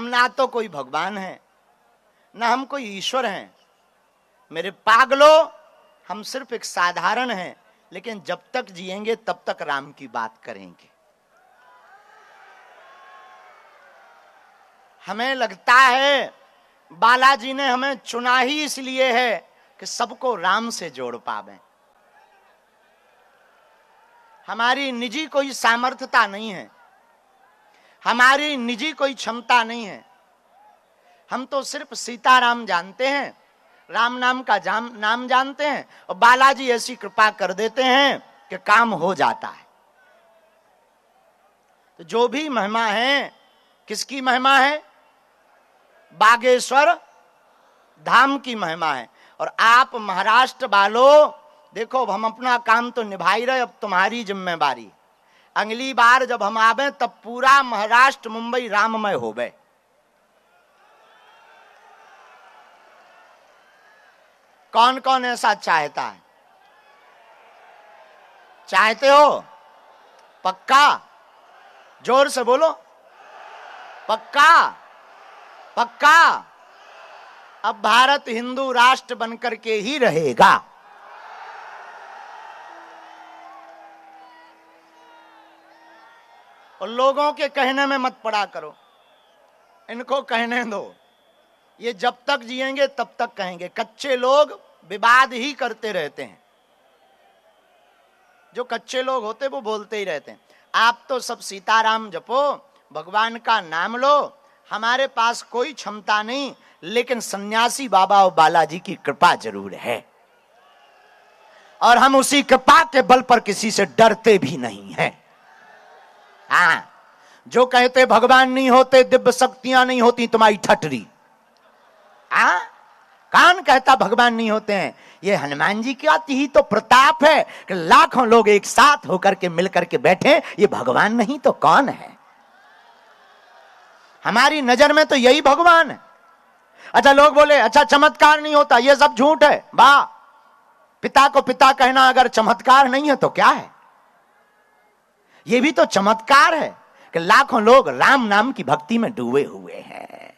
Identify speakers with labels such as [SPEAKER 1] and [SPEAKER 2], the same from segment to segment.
[SPEAKER 1] ना तो कोई भगवान है, ना हम कोई ईश्वर हैं। मेरे पागलों, हम सिर्फ एक साधारण हैं, लेकिन जब तक जिएंगे तब तक राम की बात करेंगे। हमें लगता है बालाजी ने हमें चुना ही इसलिए है कि सबको राम से जोड़ पावे। हमारी निजी कोई सामर्थ्यता नहीं है, हमारी निजी कोई क्षमता नहीं है। हम तो सिर्फ सीताराम जानते हैं, राम नाम का नाम जानते हैं, और बालाजी ऐसी कृपा कर देते हैं कि काम हो जाता है। तो जो भी महिमा है, किसकी महिमा है? बागेश्वर धाम की महिमा है। और आप महाराष्ट्र वालों, देखो हम अपना काम तो निभा ही रहे, अब तुम्हारी जिम्मेवारी। अगली बार जब हम आवे तब पूरा महाराष्ट्र मुंबई राममय होवे। कौन कौन ऐसा चाहता है? चाहते हो? पक्का? जोर से बोलो, पक्का? पक्का? अब भारत हिंदू राष्ट्र बनकर के ही रहेगा। और लोगों के कहने में मत पड़ा करो, इनको कहने दो। ये जब तक जिएंगे तब तक कहेंगे। कच्चे लोग विवाद ही करते रहते हैं, जो कच्चे लोग होते वो बोलते ही रहते हैं। आप तो सब सीताराम जपो, भगवान का नाम लो। हमारे पास कोई क्षमता नहीं, लेकिन सन्यासी बाबा और बालाजी की कृपा जरूर है, और हम उसी कृपा के बल पर किसी से डरते भी नहीं हैं। हाँ, जो कहते भगवान नहीं होते, दिव्य शक्तियां नहीं होती, तुम्हारी ठटरी। हाँ, कौन कहता भगवान नहीं होते हैं? ये हनुमान जी की आती ही तो प्रताप है कि लाखों लोग एक साथ होकर के मिलकर के बैठे। ये भगवान नहीं तो कौन है? हमारी नजर में तो यही भगवान है। अच्छा, लोग बोले अच्छा चमत्कार नहीं होता, ये सब झूठ है। वाह, पिता को पिता कहना अगर चमत्कार नहीं है तो क्या है? ये भी तो चमत्कार है कि लाखों लोग राम नाम की भक्ति में डूबे हुए हैं।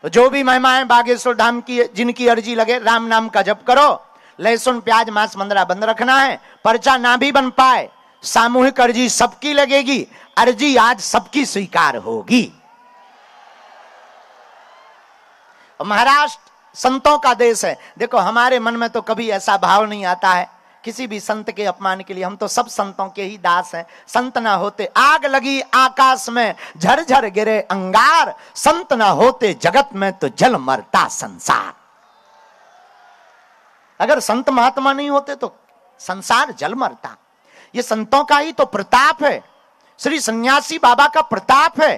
[SPEAKER 1] तो जो भी महिमाएं बागेश्वर धाम की, जिनकी अर्जी लगे, राम नाम का जप करो। लहसुन प्याज मांस मंदरा बंद रखना है। पर्चा ना भी बन पाए, सामूहिक अर्जी सबकी लगेगी। अर्जी आज सबकी स्वीकार होगी। महाराष्ट्र संतों का देश है। देखो, हमारे मन में तो कभी ऐसा भाव नहीं आता है किसी भी संत के अपमान के लिए। हम तो सब संतों के ही दास हैं। संत ना होते आग लगी आकाश में, झरझर गिरे अंगार। संत ना होते जगत में तो जल मरता संसार। अगर संत महात्मा नहीं होते तो संसार जल मरता। ये संतों का ही तो प्रताप है, श्री सन्यासी बाबा का प्रताप है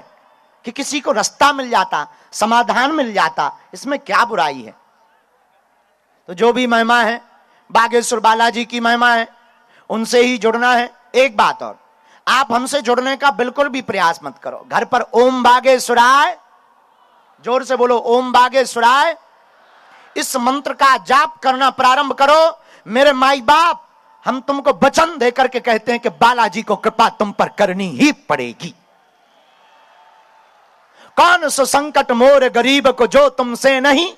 [SPEAKER 1] कि किसी को रास्ता मिल जाता, समाधान मिल जाता। इसमें क्या बुराई है? तो जो भी महिमा है, बागेश्वर बालाजी की महिमा है, उनसे ही जुड़ना है। एक बात और, आप हमसे जुड़ने का बिल्कुल भी प्रयास मत करो। घर पर ओम बागेश्वराय, जोर से बोलो ओम बागेश्वराय, इस मंत्र का जाप करना प्रारंभ करो। मेरे माई बाप, हम तुमको वचन देकर के कहते हैं कि बालाजी को कृपा तुम पर करनी ही पड़ेगी। कौन सो संकट मोर गरीब को जो तुमसे नहीं,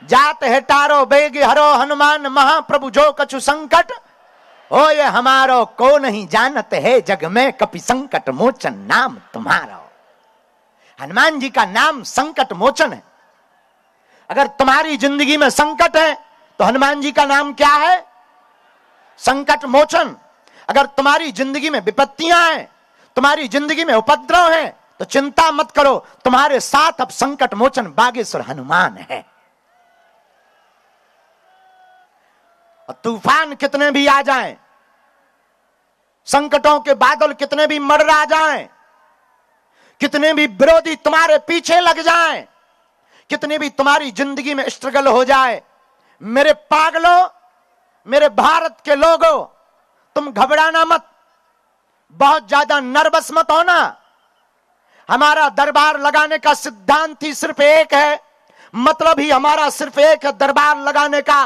[SPEAKER 1] जात है टारो बेग हरो हनुमान महाप्रभु जो कछु संकट हो ये हमारो को नहीं जानत है जग में कपि संकट मोचन नाम तुम्हारा। हनुमान जी का नाम संकट मोचन है। अगर तुम्हारी जिंदगी में संकट है तो हनुमान जी का नाम क्या है? संकट मोचन। अगर तुम्हारी जिंदगी में विपत्तियां हैं, तुम्हारी जिंदगी में उपद्रव हैं, तो चिंता मत करो, तुम्हारे साथ अब संकट मोचन बागेश्वर हनुमान है। और तूफान कितने भी आ जाएं, संकटों के बादल कितने भी मंडरा जाएं, कितने भी विरोधी तुम्हारे पीछे लग जाएं, कितने भी तुम्हारी जिंदगी में स्ट्रगल हो जाए, मेरे पागलों, मेरे भारत के लोगों, तुम घबराना मत, बहुत ज्यादा नर्वस मत होना। हमारा दरबार लगाने का सिद्धांत ही सिर्फ एक है, मतलब ही हमारा सिर्फ एक है दरबार लगाने का,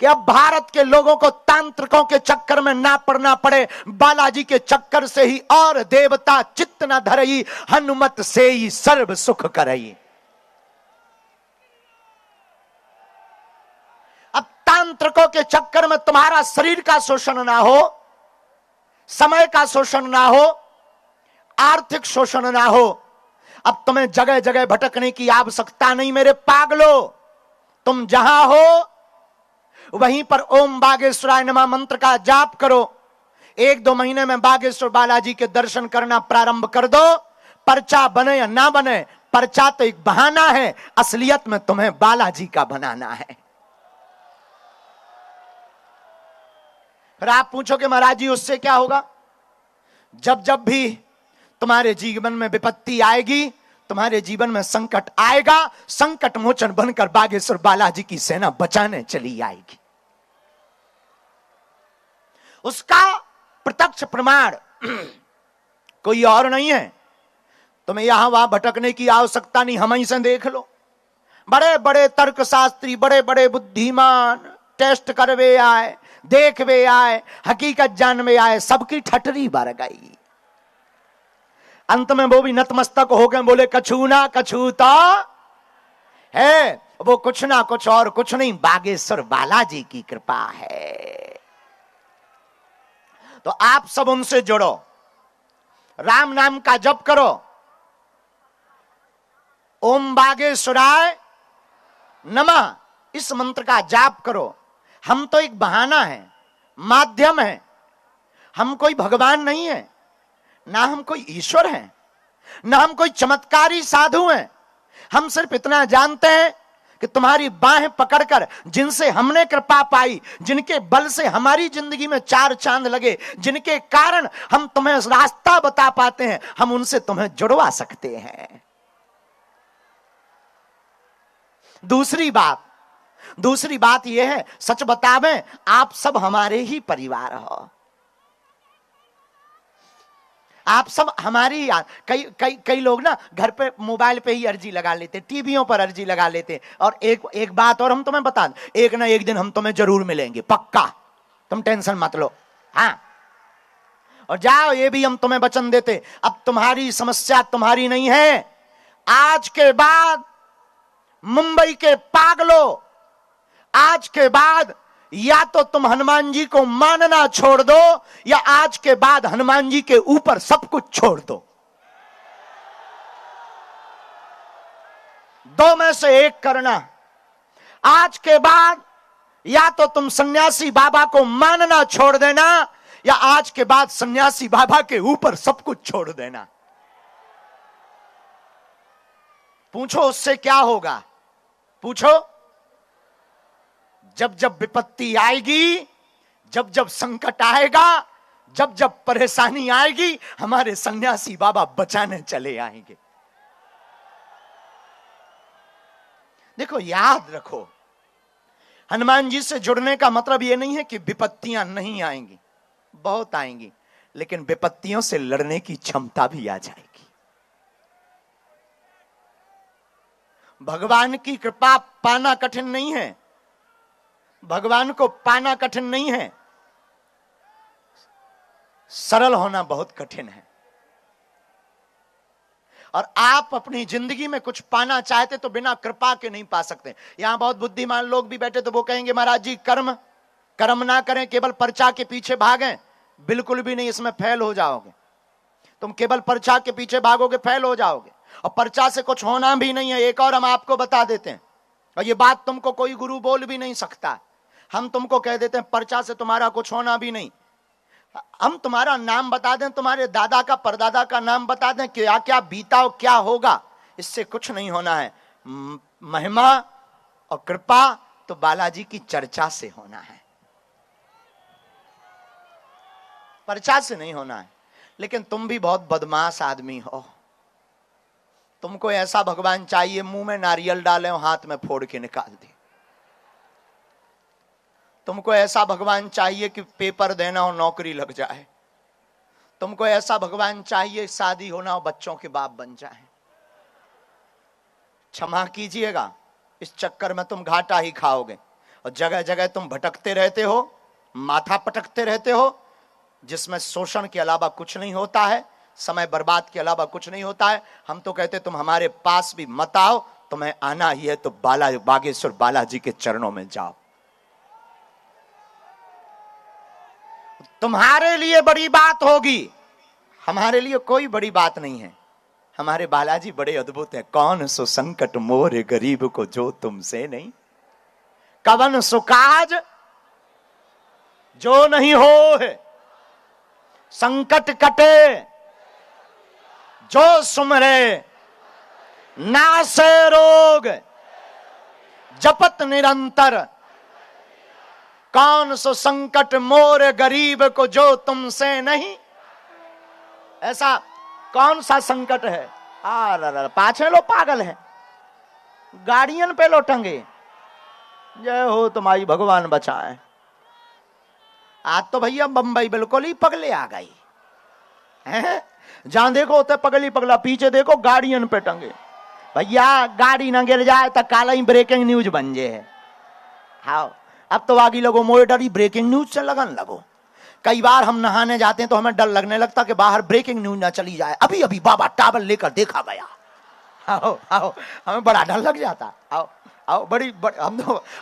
[SPEAKER 1] कि अब भारत के लोगों को तांत्रिकों के चक्कर में ना पड़ना पड़े, बालाजी के चक्कर से ही और देवता चित्त न धरई, हनुमत से ही सर्व सुख करई। अब तांत्रिकों के चक्कर में तुम्हारा शरीर का शोषण ना हो, समय का शोषण ना हो, आर्थिक शोषण ना हो। अब तुम्हें जगह जगह भटकने की आवश्यकता नहीं मेरे पागलो। तुम जहां हो वहीं पर ओम बागेश्वराय नमः मंत्र का जाप करो। 1-2 महीने में बागेश्वर बालाजी के दर्शन करना प्रारंभ कर दो। पर्चा बने या ना बने, पर्चा तो एक बहाना है, असलियत में तुम्हें बालाजी का बनाना है। फिर आप पूछोगे महाराज जी उससे क्या होगा? जब जब भी तुम्हारे जीवन में विपत्ति आएगी, तुम्हारे जीवन में संकट आएगा, संकट मोचन बनकर बागेश्वर बालाजी की सेना बचाने चली आएगी। उसका प्रत्यक्ष प्रमाण कोई और नहीं है। तुम्हें यहां वहां भटकने की आवश्यकता नहीं, हम ही से देख लो। बड़े बड़े तर्कशास्त्री, बड़े बड़े बुद्धिमान टेस्ट करवे आए, देखवे आए, हकीकत जानवे आए, सबकी ठटरी भर गई। अंत में वो भी नतमस्तक हो गए, बोले कछु ना कछु तो है। वो कुछ ना कुछ और कुछ नहीं, बागेश्वर बालाजी की कृपा है। तो आप सब उनसे जुड़ो, राम नाम का जप करो, ओम बागेश्वराय नमः इस मंत्र का जाप करो। हम तो एक बहाना है, माध्यम है, हम कोई भगवान नहीं है, ना हम कोई ईश्वर हैं, ना हम कोई चमत्कारी साधु हैं। हम सिर्फ इतना जानते हैं कि तुम्हारी बाहें पकड़कर जिनसे हमने कृपा पाई, जिनके बल से हमारी जिंदगी में 4 चांद लगे, जिनके कारण हम तुम्हें रास्ता बता पाते हैं, हम उनसे तुम्हें जुड़वा सकते हैं। दूसरी बात यह है, सच बतावें, आप सब हमारे ही परिवार हो। आप सब हमारी कई लोग ना घर पे मोबाइल पे ही अर्जी लगा लेते, टीवियों पर अर्जी लगा लेते। और एक बात और हम तुम्हें बता दें, एक ना एक दिन हम तुम्हें जरूर मिलेंगे, पक्का, तुम टेंशन मत लो। हाँ, और जाओ, ये भी हम तुम्हें वचन देते, अब तुम्हारी समस्या तुम्हारी नहीं है। आज के बाद मुंबई के पागलों, आज के बाद या तो तुम हनुमान जी को मानना छोड़ दो, या आज के बाद हनुमान जी के ऊपर सब कुछ छोड़ दो। 2 में से एक करना। आज के बाद या तो तुम सन्यासी बाबा को मानना छोड़ देना, या आज के बाद सन्यासी बाबा के ऊपर सब कुछ छोड़ देना। पूछो उससे क्या होगा? पूछो। जब जब विपत्ति आएगी, जब जब संकट आएगा, जब जब परेशानी आएगी, हमारे सन्यासी बाबा बचाने चले आएंगे। देखो, याद रखो, हनुमान जी से जुड़ने का मतलब यह नहीं है कि विपत्तियां नहीं आएंगी, बहुत आएंगी, लेकिन विपत्तियों से लड़ने की क्षमता भी आ जाएगी। भगवान की कृपा पाना कठिन नहीं है, भगवान को पाना कठिन नहीं है, सरल होना बहुत कठिन है। और आप अपनी जिंदगी में कुछ पाना चाहते तो बिना कृपा के नहीं पा सकते। यहां बहुत बुद्धिमान लोग भी बैठे, तो वो कहेंगे महाराज जी कर्म ना करें, केवल पर्चा के पीछे भागें। बिल्कुल भी नहीं, इसमें फेल हो जाओगे। तुम केवल पर्चा के पीछे भागोगे, फेल हो जाओगे। और पर्चा से कुछ होना भी नहीं है। एक और हम आपको बता देते हैं, और ये बात तुमको कोई गुरु बोल भी नहीं सकता। हम तुमको कह देते हैं पर्चा से तुम्हारा कुछ होना भी नहीं। हम तुम्हारा नाम बता दें, तुम्हारे दादा का परदादा का नाम बता दें, क्या क्या बीता और क्या होगा, इससे कुछ नहीं होना है। महिमा और कृपा तो बालाजी की चर्चा से होना है, पर्चा से नहीं होना है। लेकिन तुम भी बहुत बदमाश आदमी हो। तुमको ऐसा भगवान चाहिए, मुंह में नारियल डाले और हाथ में फोड़ के निकाल दे। तुमको ऐसा भगवान चाहिए कि पेपर देना और नौकरी लग जाए। तुमको ऐसा भगवान चाहिए शादी होना और बच्चों के बाप बन जाए। क्षमा कीजिएगा, इस चक्कर में तुम घाटा ही खाओगे। और जगह जगह तुम भटकते रहते हो, माथा पटकते रहते हो, जिसमें शोषण के अलावा कुछ नहीं होता है, समय बर्बाद के अलावा कुछ नहीं होता है। हम तो कहते तुम हमारे पास भी मत आओ, तुम्हें आना ही है तो बागेश्वर बालाजी के चरणों में जाओ। तुम्हारे लिए बड़ी बात होगी, हमारे लिए कोई बड़ी बात नहीं है। हमारे बालाजी बड़े अद्भुत हैं। कौन सो संकट मोरे गरीब को जो तुमसे नहीं, कवन सुकाज जो नहीं हो है, संकट कटे जो सुमरे, नासे रोग जपत निरंतर, कौन सो संकट मोर गरीब को जो तुमसे नहीं। ऐसा कौन सा संकट है? पाछे लो पागल है, गाड़ियन पे लो टंगे। जय हो तुम्हारी, भगवान बचाए। आज तो भैया बंबई बिल्कुल ही पगले आ गई है। जहां देखो होते पगली पगला, पीछे देखो गाड़ियन पे टंगे। भैया गाड़ी ना गिर जाए तो काला ही ब्रेकिंग न्यूज बन जे है। हाँ, अब तो आगे लगो मोए डरी ब्रेकिंग न्यूज से लगन लगो। कई बार हम नहाने जाते हैं तो हमें डर लगने लगता कि बाहर ब्रेकिंग न्यूज ना चली जाए। अभी अभी बाबा टावल लेकर देखा गया। आओ आओ, हमें बड़ा डर लग जाता। आओ आओ, बड़ी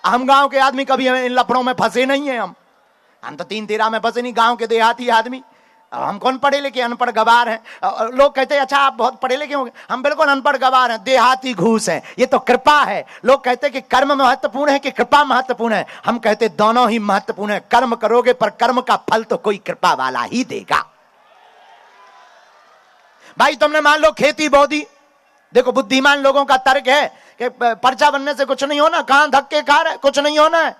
[SPEAKER 1] हम गांव के आदमी कभी इन लफड़ों में फंसे नहीं है। हम तो 3-13 में फंसे नहीं, गांव के देहाती आदमी। हम कौन पढ़े लिखे, अनपढ़ गवार हैं। लोग कहते हैं अच्छा आप बहुत पढ़े लिखे होंगे, हम बिल्कुल अनपढ़ गवार हैं, देहाती घूस हैं। ये तो कृपा है। लोग कहते हैं कि कर्म महत्वपूर्ण है कि कृपा महत्वपूर्ण है। हम कहते दोनों ही महत्वपूर्ण है। कर्म करोगे पर कर्म का फल तो कोई कृपा वाला ही देगा। भाई तुमने मान लो खेती बो दी, देखो बुद्धिमान लोगों का तर्क है कि पर्चा बनने से कुछ नहीं होना, कहां धक्के खा रहे, कुछ नहीं होना है,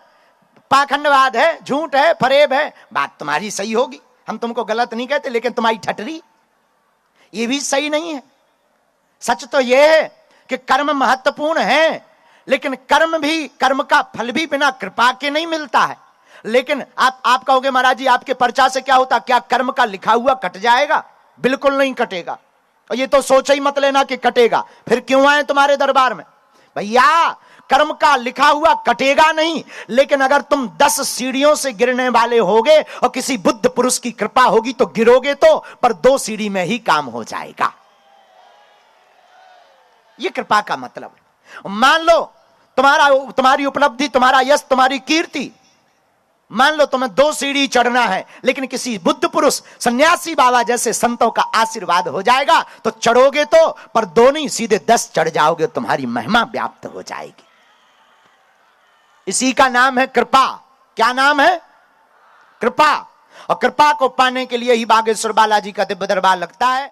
[SPEAKER 1] पाखंडवाद है, झूठ है, फरेब है। बात तुम्हारी सही होगी, हम तुमको गलत नहीं कहते, लेकिन तुम्हारी ठटरी ये भी सही नहीं है। सच तो यह है कि कर्म महत्वपूर्ण है, लेकिन कर्म का फल भी बिना कृपा के नहीं मिलता है। लेकिन आप कहोगे महाराज जी आपके पर्चा से क्या होता, क्या कर्म का लिखा हुआ कट जाएगा? बिल्कुल नहीं कटेगा। और ये तो सोच ही मत लेना कि कटेगा, फिर क्यों आए तुम्हारे दरबार में? भैया कर्म का लिखा हुआ कटेगा नहीं, लेकिन अगर तुम 10 सीढ़ियों से गिरने वाले होगे और किसी बुद्ध पुरुष की कृपा होगी तो गिरोगे तो, पर 2 सीढ़ी में ही काम हो जाएगा। यह कृपा का मतलब है। मान लो तुम्हारी उपलब्धि, तुम्हारा यश, तुम्हारी कीर्ति, मान लो तुम्हें 2 सीढ़ी चढ़ना है, लेकिन किसी बुद्ध पुरुष, सन्यासी बाबा जैसे संतों का आशीर्वाद हो जाएगा तो चढ़ोगे तो, पर 2 नहीं सीधे 10 चढ़ जाओगे, तुम्हारी महिमा व्याप्त हो जाएगी। इसी का नाम है कृपा। क्या नाम है? कृपा। और कृपा को पाने के लिए ही बागेश्वर बालाजी का दिव्य दरबार लगता है।